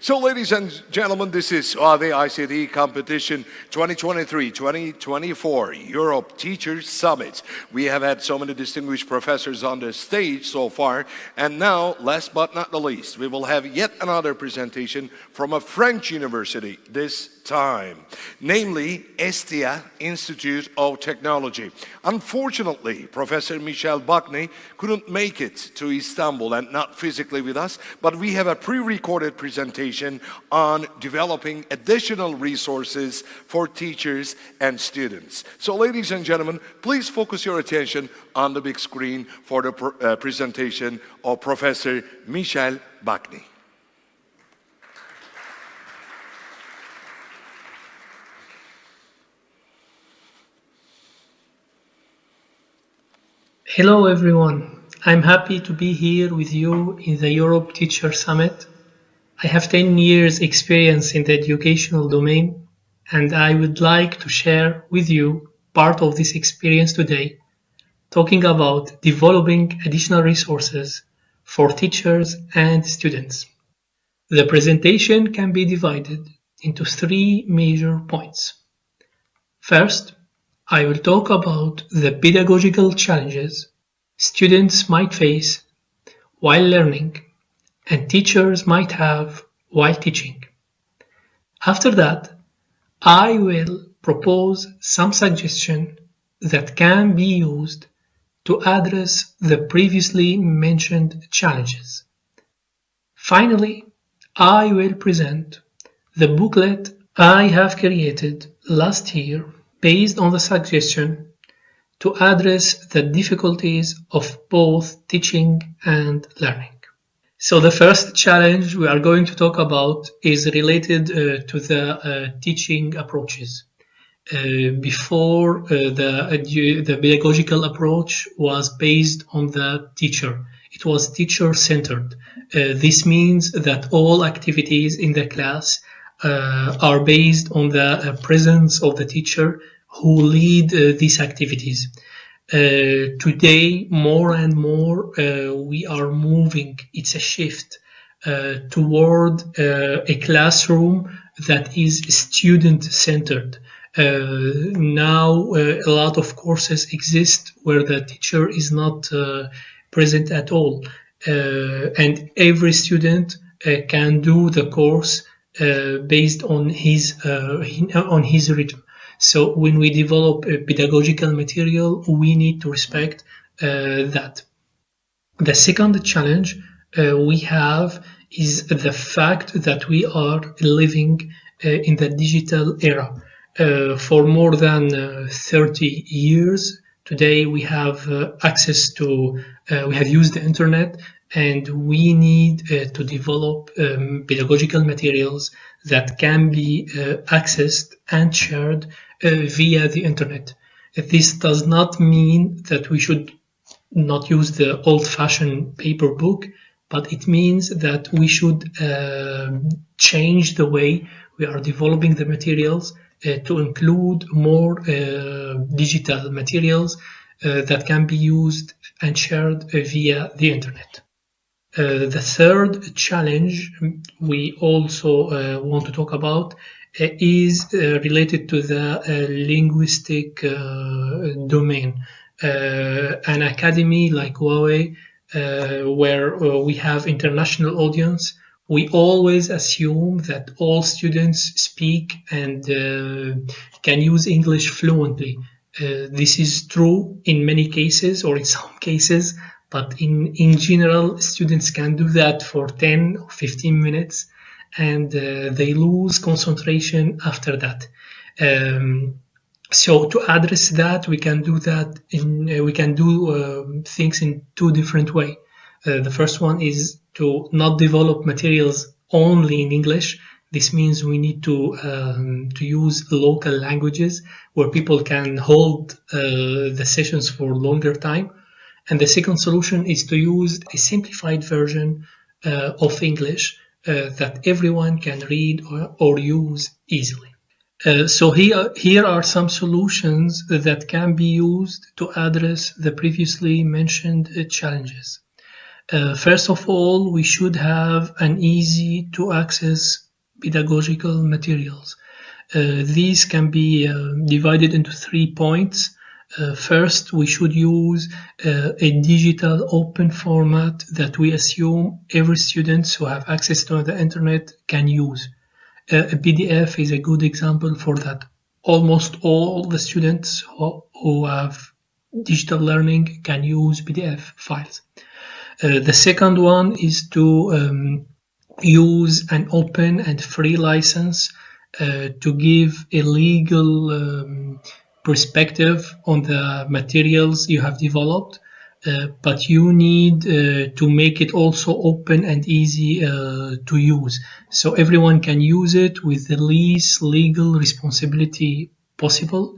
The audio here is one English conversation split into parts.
So, ladies and gentlemen, this is Huawei ICT Competition 2023-2024 Europe Teachers Summit. We have had so many distinguished professors on the stage so far, and now, last but not the least, we will have yet another presentation from a French university this time, namely ESTIA, Institute of Technology. Unfortunately, Professor Michel Bacny couldn't make it to Istanbul and not physically with us, but we have a pre-recorded presentation on developing additional resources for teachers and students. So, ladies and gentlemen, please focus your attention on the big screen for the presentation of Professor Michel Bacny. Hello everyone, I'm happy to be here with you in the Europe Teacher Summit. I have 10 years experience in the educational domain, and I would like to share with you part of this experience today, talking about developing additional resources for teachers and students. The presentation can be divided into 3 major points. First, I will talk about the pedagogical challenges students might face while learning and teachers might have while teaching. After that, I will propose some suggestions that can be used to address the previously mentioned challenges. Finally, I will present the booklet I have created last year based on the suggestion to address the difficulties of both teaching and learning. So the first challenge we are going to talk about is related to the teaching approaches. Before, the pedagogical approach was based on the teacher. It was teacher-centered. This means that all activities in the class are based on the presence of the teacher who lead these activities. Today, more and more, we are moving, it's a shift toward a classroom that is student-centered. Now, a lot of courses exist where the teacher is not present at all, and every student can do the course based on his rhythm. So when we develop a pedagogical material, we need to respect that. The second challenge we have is the fact that we are living in the digital era. For more than 30 years, today we have access to, we have used the internet, and we need to develop pedagogical materials that can be accessed and shared via the internet. This does not mean that we should not use the old-fashioned paper book, but it means that we should change the way we are developing the materials to include more digital materials that can be used and shared via the internet. The third challenge we also want to talk about is related to the linguistic domain. An academy like Huawei, where we have international audience, we always assume that all students speak and can use English fluently. This is true in many cases, or in some cases, but in general, students can do that for 10 or 15 minutes, and they lose concentration after that. So to address that, we can do things in 2 different ways. The first one is to not develop materials only in English. This means we need to use local languages where people can hold the sessions for longer time. And the second solution is to use a simplified version of English that everyone can read or use easily. So here are some solutions that can be used to address the previously mentioned challenges. First of all, we should have an easy to access pedagogical materials. These can be divided into 3 points. First, we should use a digital open format that we assume every student who have access to the internet can use. A PDF is a good example for that. Almost all the students who have digital learning can use PDF files. The second one is to use an open and free license to give a legal perspective on the materials you have developed, but you need to make it also open and easy to use, so everyone can use it with the least legal responsibility possible,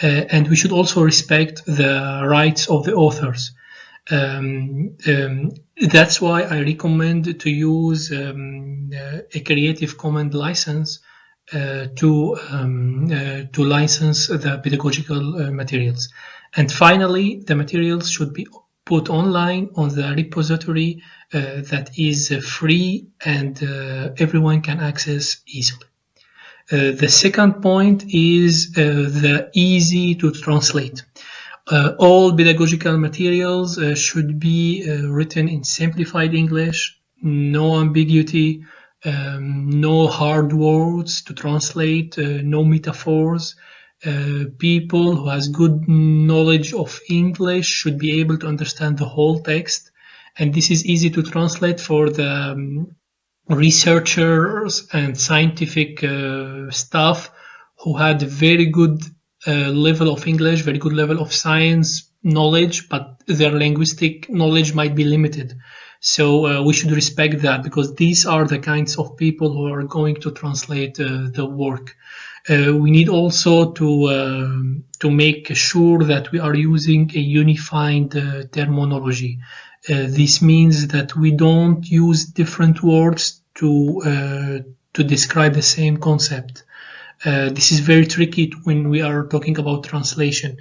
and we should also respect the rights of the authors. That's why I recommend to use a Creative Commons license to license the pedagogical materials. And finally, the materials should be put online on the repository that is free and everyone can access easily. The second point is the easy to translate. All pedagogical materials should be written in simplified English, no ambiguity, no hard words to translate, no metaphors. People who has good knowledge of English should be able to understand the whole text, and this is easy to translate for the researchers and scientific staff who had very good level of English, very good level of science knowledge, but their linguistic knowledge might be limited. So we should respect that, because these are the kinds of people who are going to translate the work. We need also to make sure that we are using a unified terminology. This means that we don't use different words to describe the same concept. This is very tricky when we are talking about translation.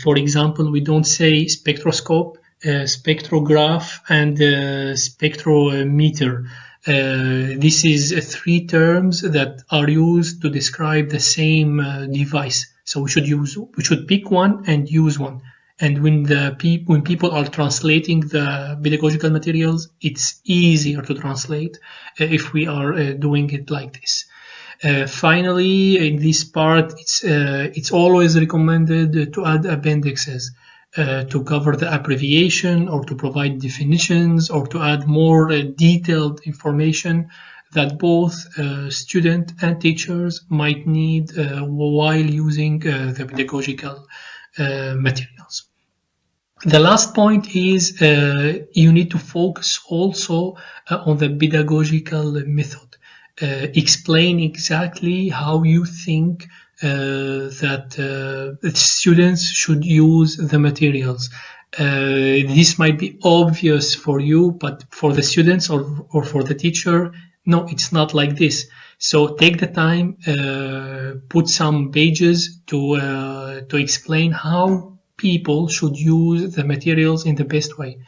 For example, we don't say spectroscope, spectrograph, and spectrometer. This is 3 terms that are used to describe the same device. So we should pick one and use one. And when people are translating the pedagogical materials, it's easier to translate if we are doing it like this. Finally, in this part, it's always recommended to add appendixes to cover the abbreviation, or to provide definitions, or to add more detailed information that both student and teachers might need while using the pedagogical materials. The last point is you need to focus also on the pedagogical method. Explain exactly how you think that students should use the materials. This might be obvious for you, but for the students or for the teacher, no, it's not like this. So take the time, put some pages to explain how people should use the materials in the best way.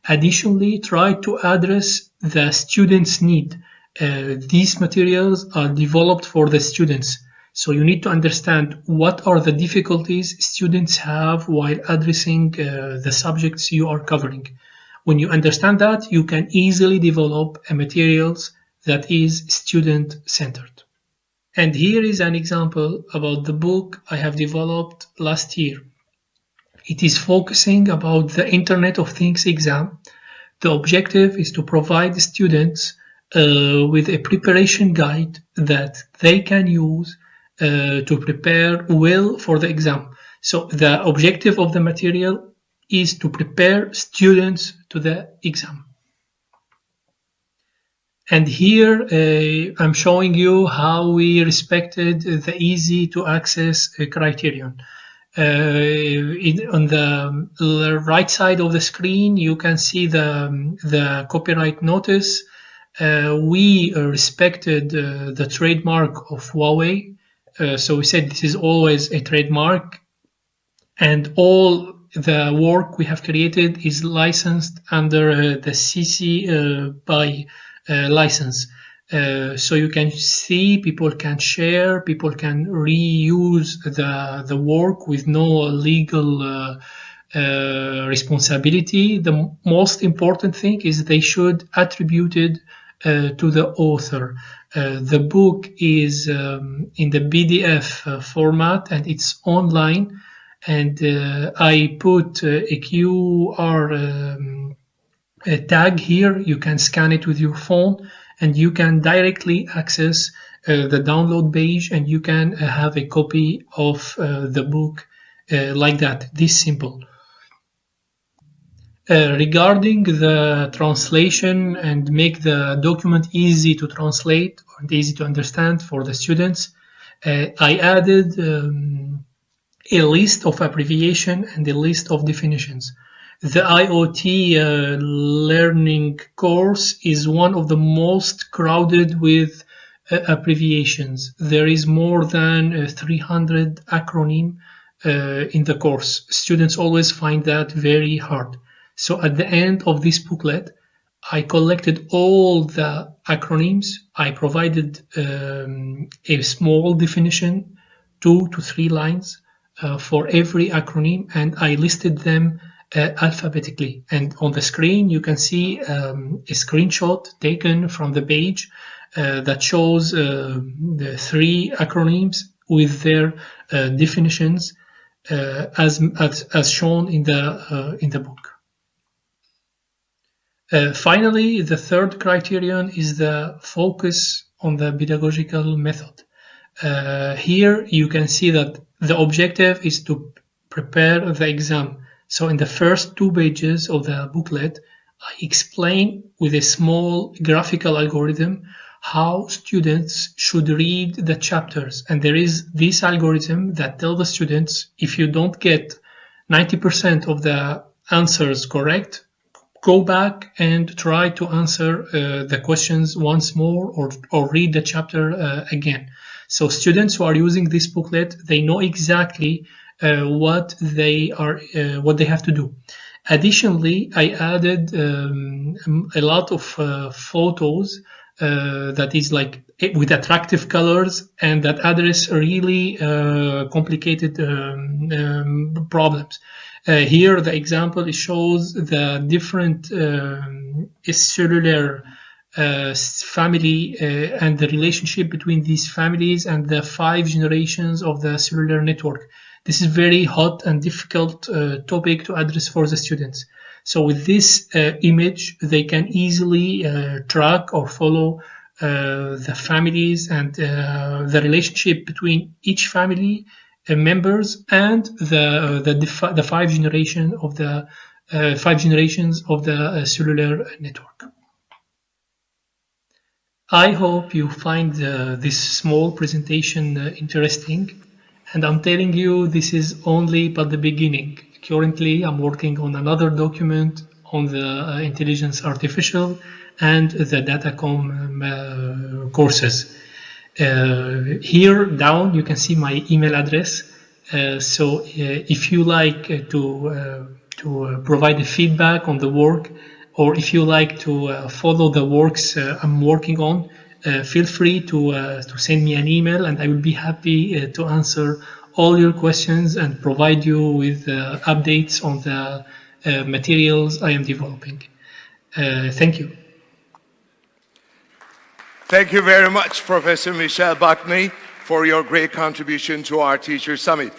Additionally, try to address the students' need. These materials are developed for the students. So you need to understand what are the difficulties students have while addressing the subjects you are covering. When you understand that, you can easily develop a materials that is student-centered. And here is an example about the book I have developed last year. It is focusing about the Internet of Things exam. The objective is to provide students with a preparation guide that they can use to prepare well for the exam. So the objective of the material is to prepare students to the exam. And here I'm showing you how we respected the easy to access criterion. On the right side of the screen, you can see the copyright notice. We respected the trademark of Huawei. So we said this is always a trademark, and all the work we have created is licensed under the CC BY license. So you can see, people can share, people can reuse the work with no legal responsibility. The most important thing is they should attribute it to the author. The book is in the PDF format and it's online, and I put a QR tag here. You can scan it with your phone and you can directly access the download page, and you can have a copy of the book like that, this simple. Regarding the translation and make the document easy to translate and easy to understand for the students, I added a list of abbreviation and a list of definitions. The IoT learning course is one of the most crowded with abbreviations. There is more than 300 acronym in the course. Students always find that very hard. So at the end of this booklet, I collected all the acronyms. I provided a small definition, 2 to 3 lines for every acronym, and I listed them alphabetically. And on the screen, you can see a screenshot taken from the page that shows the 3 acronyms with their definitions as shown in the book. Finally, the third criterion is the focus on the pedagogical method. Here you can see that the objective is to prepare the exam. So in the first 2 pages of the booklet, I explain with a small graphical algorithm how students should read the chapters. And there is this algorithm that tells the students, if you don't get 90% of the answers correct, go back and try to answer the questions once more, or read the chapter again. So students who are using this booklet, they know exactly what they have to do. Additionally, I added a lot of photos that is like with attractive colors and that address really complicated problems. Here the example shows the different cellular family and the relationship between these families and the 5 generations of the cellular network. This is very hot and difficult topic to address for the students. So with this image, they can easily track or follow the families and the relationship between each family members and the 5 generations of the 5 generations of the cellular network. I hope you find this small presentation interesting, and I'm telling you this is only but the beginning. Currently I'm working on another document on the intelligence artificial and the datacom courses. Here down you can see my email address, so if you like to provide a feedback on the work, or if you like to follow the works I'm working on, feel free to send me an email, and I will be happy to answer all your questions and provide you with updates on the materials I am developing. Thank you. Thank you very much, Professor Michel Bakni, for your great contribution to our Teacher Summit.